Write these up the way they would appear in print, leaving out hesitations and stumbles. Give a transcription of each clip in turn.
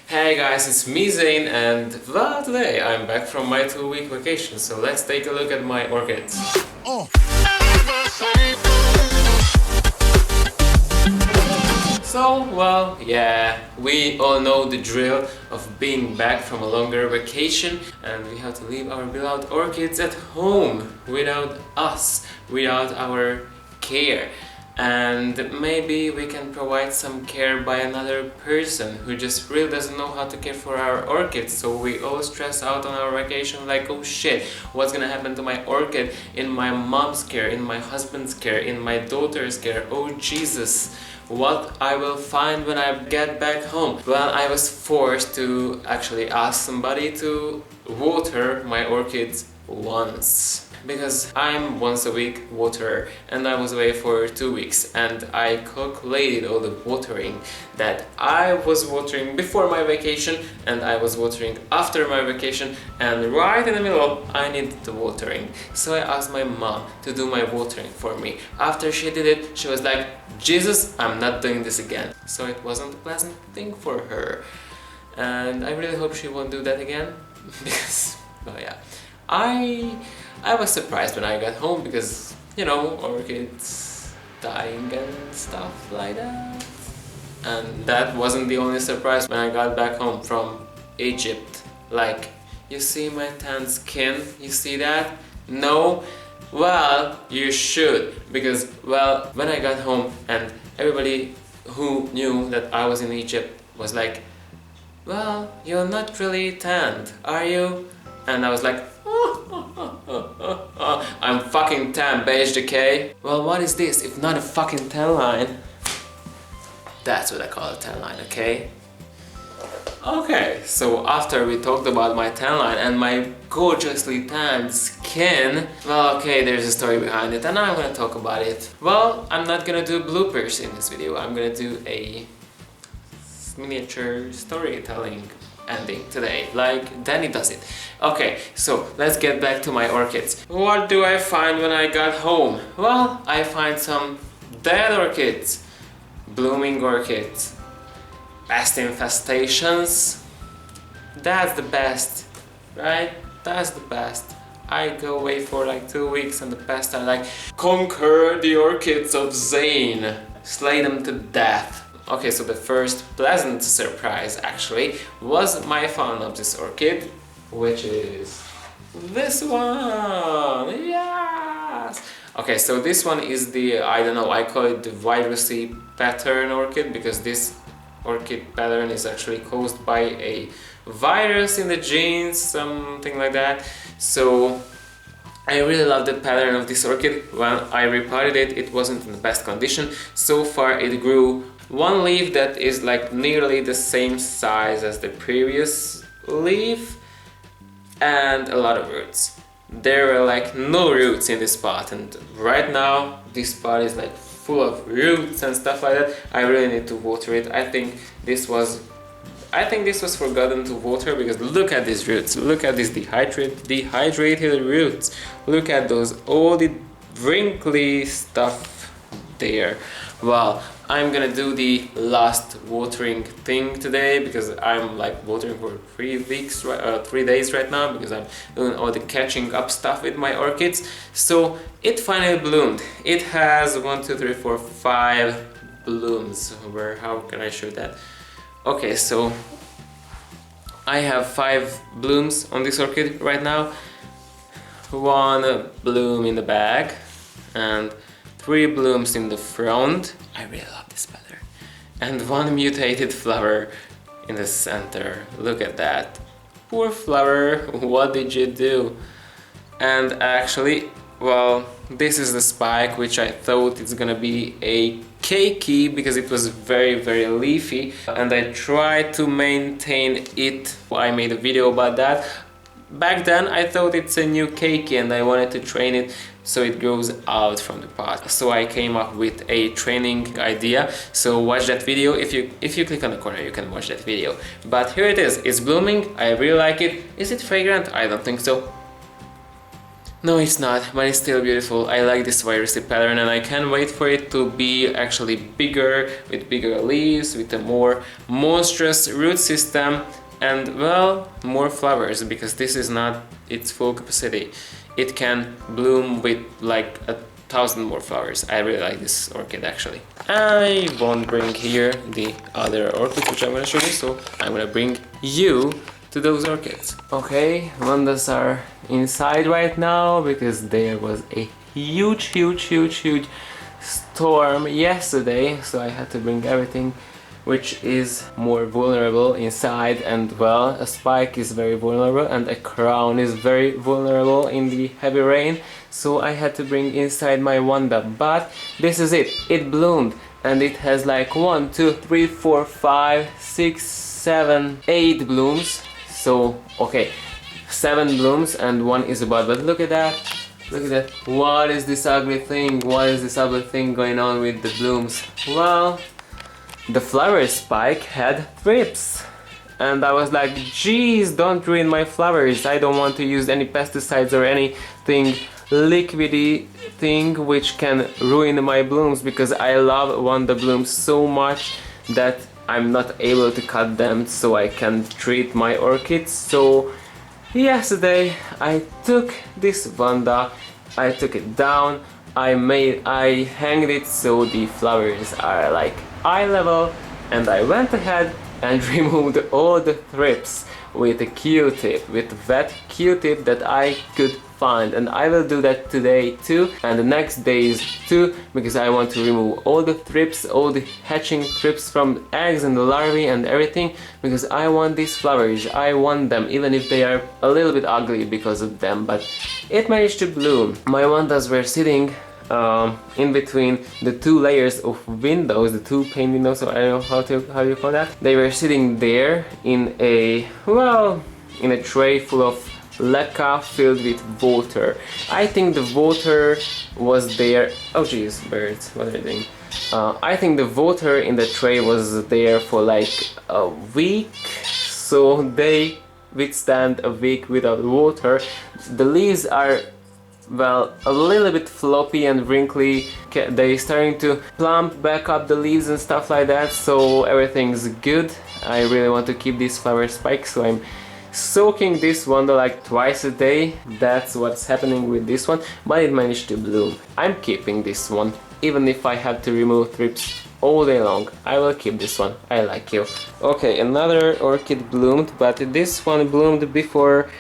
Hey guys, it's me Zane, and well, today I'm back from my 2-week vacation, so let's take a look at my orchids. So, well, yeah, we all know the drill of being back from a longer vacation, and we have to leave our beloved orchids at home without us, without our care. And maybe we can provide some care by another person who just really doesn't know how to care for our orchids, so we all stress out on our vacation like, oh shit, what's gonna happen to my orchid in my mom's care, in my husband's care, in my daughter's care, oh Jesus, what I will find when I get back home. Well, I was forced to actually ask somebody to water my orchids once. Because I'm once a week waterer, and I was away for 2 weeks, and I calculated all the watering that I was watering before my vacation and I was watering after my vacation, and right in the middle I needed the watering. So I asked my mom to do my watering for me. After she did it, she was like, Jesus, I'm not doing this again. So it wasn't a pleasant thing for her, and I really hope she won't do that again because, well, yeah, I was surprised when I got home because, you know, orchids dying and stuff like that. And that wasn't the only surprise when I got back home from Egypt. Like, you see my tan skin? You see that? No? Well, you should, because, well, when I got home and everybody who knew that I was in Egypt was like, well, you're not really tanned, are you? And I was like, I'm fucking tan, beige decay. Well, what is this if not a fucking tan line? That's what I call a tan line, okay? Okay, so after we talked about my tan line and my gorgeously tanned skin, well, okay, there's a story behind it and I'm gonna talk about it. Well, I'm not gonna do bloopers in this video, I'm gonna do a miniature storytelling ending today, like Danny does it. Okay, so let's get back to my orchids. What do I find when I got home? Well, I find some dead orchids, blooming orchids, pest infestations. That's the best, right? That's the best. I go away for like 2 weeks and the pests are like, conquer the orchids of Zane, slay them to death. Okay, so the first pleasant surprise actually was my found of this orchid, which is this one. Yes! Okay, so this one is the, I don't know, I call it the virusy pattern orchid because this orchid pattern is actually caused by a virus in the genes, something like that. So I really love the pattern of this orchid. When I repotted it, it wasn't in the best condition. So far it grew one leaf that is like nearly the same size as the previous leaf and a lot of roots. There were like no roots in this pot, and right now this pot is like full of roots and stuff like that. I really need to water it. I think this was forgotten to water because look at these roots, look at these dehydrated roots, look at those all the wrinkly stuff there. Well, I'm gonna do the last watering thing today because I'm like watering for 3 days right now because I'm doing all the catching up stuff with my orchids. So it finally bloomed. It has 1, 2, 3, 4, 5 blooms. How can I show that? Okay, so I have 5 blooms on this orchid right now. 1 bloom in the back and 3 blooms in the front. I really love this pattern. And 1 mutated flower in the center. Look at that. Poor flower, what did you do? And actually, well, this is the spike which I thought it's gonna be a cakey because it was very, very leafy. And I tried to maintain it. I made a video about that. Back then I thought it's a new cakey and I wanted to train it so it grows out from the pot. So I came up with a training idea. So watch that video. If you click on the corner, you can watch that video. But here it is. It's blooming. I really like it. Is it fragrant? I don't think so. No, it's not, but it's still beautiful. I like this virusy pattern and I can't wait for it to be actually bigger, with bigger leaves, with a more monstrous root system and, well, more flowers, because this is not its full capacity. It can bloom with like 1,000 more flowers. I really like this orchid actually. I won't bring here the other orchids which I'm gonna show you, so I'm gonna bring you to those orchids. Okay, vandas are inside right now because there was a huge storm yesterday, so I had to bring everything which is more vulnerable inside, and well, a spike is very vulnerable and a crown is very vulnerable in the heavy rain, so I had to bring inside my vanda. But this is it, it bloomed and it has like 1, 2, 3, 4, 5, 6, 7, 8 blooms. So okay, 7 blooms and 1 is a bud, but look at that. Look at that. What is this ugly thing? What is this ugly thing going on with the blooms? Well, the flower spike had thrips. And I was like, geez, don't ruin my flowers. I don't want to use any pesticides or anything liquidy thing which can ruin my blooms, because I love vanda blooms so much that I'm not able to cut them so I can treat my orchids. So yesterday I took this vanda, I took it down, I hanged it so the flowers are like eye level, and I went ahead and removed all the thrips with a Q-tip, with wet Q-tip that I could find, and I will do that today too and the next days too, because I want to remove all the thrips, all the hatching thrips from eggs and the larvae and everything, because I want these flowers, I want them even if they are a little bit ugly because of them, but it managed to bloom. My vandas were sitting in between the 2 layers of windows, the 2 pane windows, so I don't know how you call that. They were sitting there in a, well, in a tray full of leca filled with water. I think the water was there. Oh jeez, birds, what are they doing? I think the water in the tray was there for like a week, so they withstand a week without water. The leaves are, well, a little bit floppy and wrinkly. They starting to plump back up the leaves and stuff like that, so everything's good. I really want to keep these flower spikes, so I'm soaking this one like twice a day. That's what's happening with this one, but it managed to bloom. I'm keeping this one, even if I have to remove thrips all day long. I will keep this one. I like you. Okay, another orchid bloomed, but this one bloomed before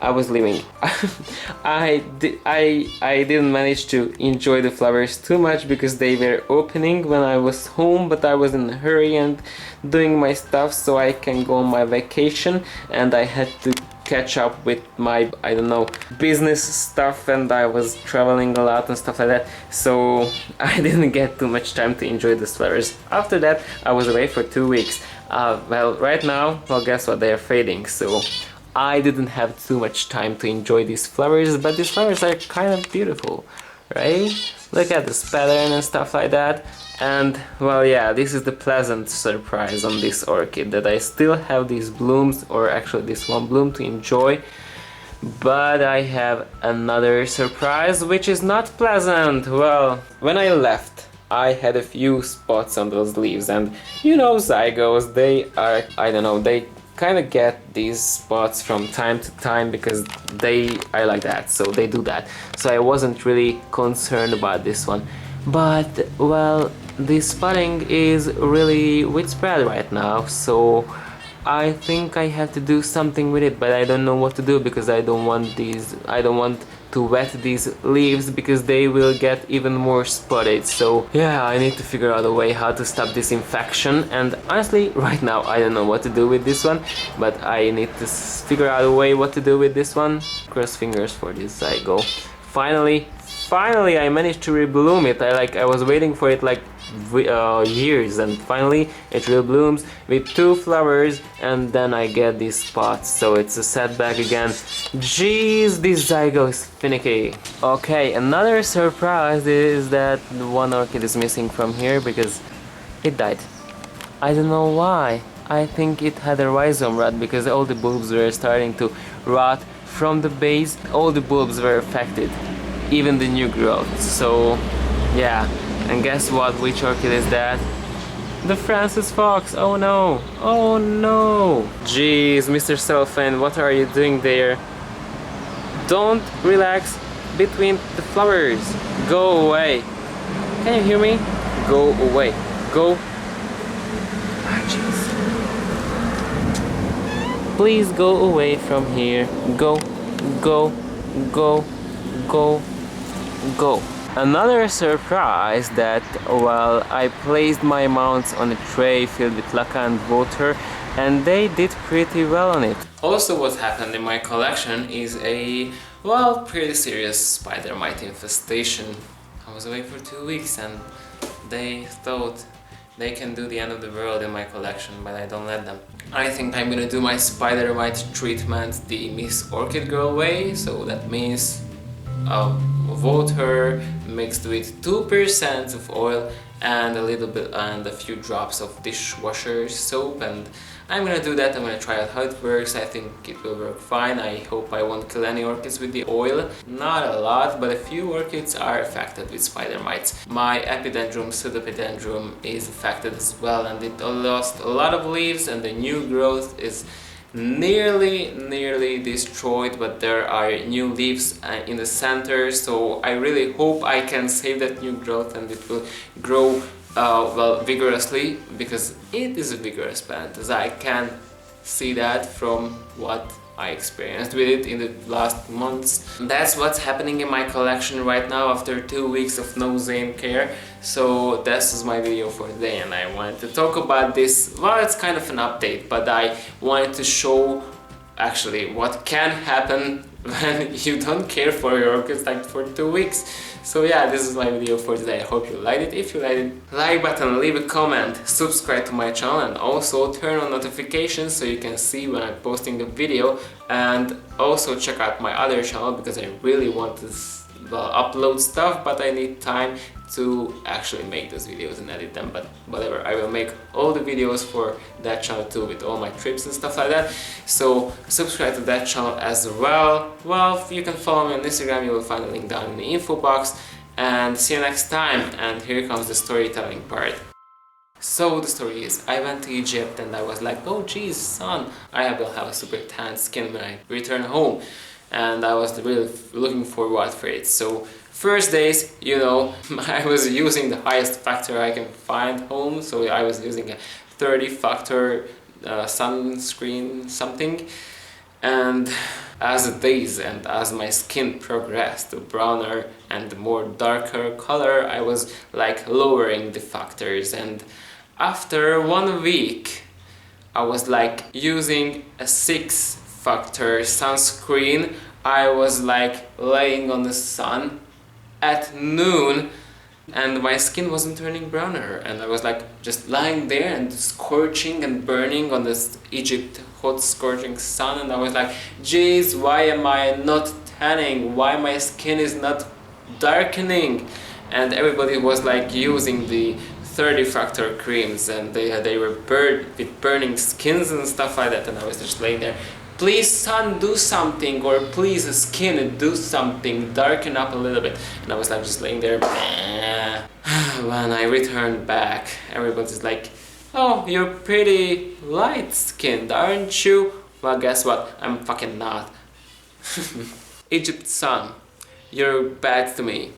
I was leaving. I didn't manage to enjoy the flowers too much because they were opening when I was home, but I was in a hurry and doing my stuff so I can go on my vacation, and I had to catch up with my, I don't know, business stuff, and I was traveling a lot and stuff like that, so I didn't get too much time to enjoy the flowers. After that I was away for 2 weeks. Well, right now, well, guess what, they are fading, so I didn't have too much time to enjoy these flowers, but these flowers are kind of beautiful, right? Look at this pattern and stuff like that. And well, yeah, this is the pleasant surprise on this orchid, that I still have these blooms, or actually this one bloom to enjoy, but I have another surprise which is not pleasant. Well, when I left I had a few spots on those leaves, and you know, zygos, they are, I don't know, they kind of get these spots from time to time because they are like that, so they do that. So I wasn't really concerned about this one, but well, this spotting is really widespread right now, so I think I have to do something with it, but I don't know what to do because I don't want to wet these leaves because they will get even more spotted. So yeah, I need to figure out a way how to stop this infection, and honestly right now I don't know what to do with this one, but I need to figure out a way what to do with this one. Cross fingers for this zygo. Finally I managed to rebloom it. I was waiting for it like years, and finally it reblooms with 2 flowers, and then I get these spots, so it's a setback again. Jeez, this zygo is finicky. Okay, another surprise is that one orchid is missing from here because it died. I don't know why. I think it had a rhizome rot because all the bulbs were starting to rot from the base, all the bulbs were affected, even the new growth. So yeah, and guess what, which orchid is that? The Francis Fox. Oh no, oh no. Jeez, Mr. Cellophane, what are you doing there? Don't relax between the flowers. Go away. Can you hear me? Go away. Go. Ah, jeez. Please go away from here. Go, go, go, go, go. Another surprise that while I placed my mounts on a tray filled with lacquer and water, and they did pretty well on it. Also, what happened in my collection is a, well, pretty serious spider mite infestation. I was away for 2 weeks and they thought they can do the end of the world in my collection, but I don't let them. I think I'm gonna do my spider mite treatment the Miss Orchid Girl way, so that means water mixed with 2% of oil and a little bit and a few drops of dishwasher soap, and I'm gonna do that. I'm gonna try out how it works. I think it will work fine. I hope I won't kill any orchids with the oil. Not a lot, but a few orchids are affected with spider mites. My epidendrum, pseudopedendrum is affected as well, and it lost a lot of leaves, and the new growth is nearly destroyed, but there are new leaves in the center, so I really hope I can save that new growth and it will grow well, vigorously, because it is a vigorous plant, as I can see that from what I experienced with it in the last months. That's what's happening in my collection right now after 2 weeks of no Zane care. So this is my video for today, and I wanted to talk about this. Well, it's kind of an update, but I wanted to show actually what can happen when you don't care for your orchids like for 2 weeks. So yeah, this is my video for today. I hope you liked it. If you liked it, like button, leave a comment, subscribe to my channel, and also turn on notifications so you can see when I'm posting a video. And also check out my other channel, because I really want to upload stuff, but I need time to actually make those videos and edit them. But whatever, I will make all the videos for that channel too, with all my trips and stuff like that. So subscribe to that channel as well. Well, you can follow me on Instagram. You will find a link down in the info box. And see you next time. And here comes the storytelling part. So the story is, I went to Egypt and I was like, oh geez, son, I will have a super tan skin when I return home. And I was really looking forward for it. So first days, you know, I was using the highest factor I can find home. So I was using a 30 factor sunscreen something. And as the days and as my skin progressed to browner and more darker color, I was like lowering the factors. And after 1 week, I was like using a 6 factor sunscreen. I was like laying on the sun at noon and my skin wasn't turning browner, and I was like just lying there and scorching and burning on this Egypt hot scorching sun, and I was like, geez, why am I not tanning? Why my skin is not darkening? And everybody was like using the 30 factor creams, and they were with burning skins and stuff like that, and I was just laying there, please sun, do something, or please skin, do something, darken up a little bit. And I was like just laying there. When I returned back, everybody's like, oh, you're pretty light skinned, aren't you? Well, guess what, I'm fucking not. Egypt sun, you're bad to me.